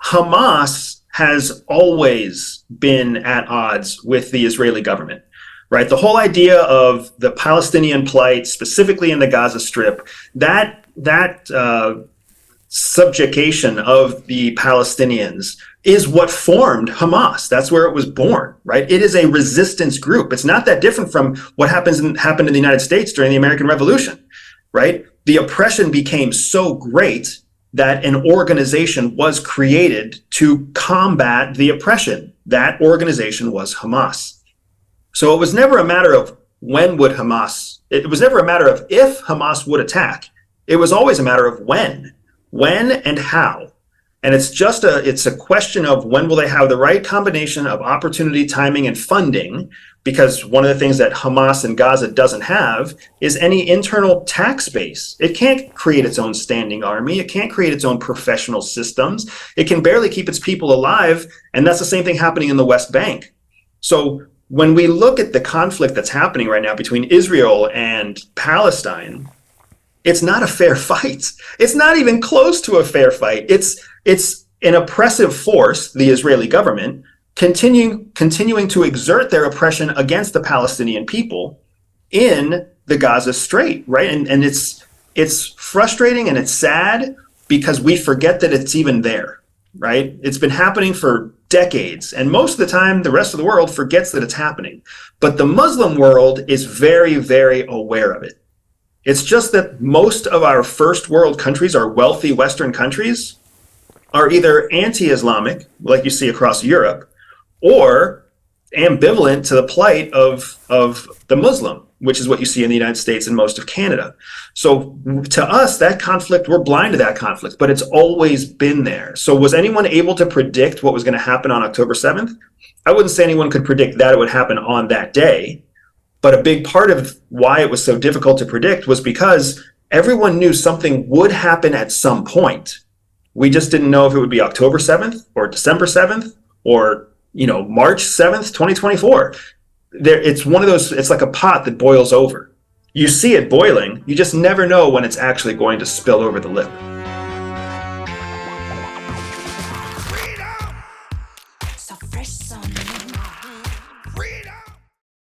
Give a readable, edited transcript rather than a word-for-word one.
Hamas has always been at odds with the Israeli government, right? The whole idea of the Palestinian plight, specifically in the Gaza Strip, that subjugation of the Palestinians is what formed Hamas. That's where it was born, right? It is a resistance group. It's not that different from what happened in the United States during the American Revolution, right? The oppression became so great that an organization was created to combat the oppression. That organization was Hamas. So it was never a matter of it was never a matter of if Hamas would attack. It was always a matter of when and how. And it's a question of when will they have the right combination of opportunity, timing, and funding, because one of the things that Hamas in Gaza doesn't have is any internal tax base. It can't create its own standing army. It can't create its own professional systems. It can barely keep its people alive. And that's the same thing happening in the West Bank. So when we look at the conflict that's happening right now between Israel and Palestine, it's not a fair fight. It's not even close to a fair fight. It's an oppressive force, the Israeli government, continuing to exert their oppression against the Palestinian people in the Gaza Strait, right? And it's frustrating and it's sad because we forget that it's even there, right? It's been happening for decades, and most of the time the rest of the world forgets that it's happening. But the Muslim world is very, very aware of it. It's just that most of our first world countries, our wealthy Western countries, are either anti-Islamic, like you see across Europe, or ambivalent to the plight of the Muslim, which is what you see in the United States and most of Canada. So to us, that conflict, we're blind to that conflict, but it's always been there. So was anyone able to predict what was going to happen on October 7th? I wouldn't say anyone could predict that it would happen on that day. But a big part of why it was so difficult to predict was because everyone knew something would happen at some point. We just didn't know if it would be October 7th or December 7th or, March 7th, 2024. It's one of those, it's like a pot that boils over. You see it boiling, you just never know when it's actually going to spill over the lip.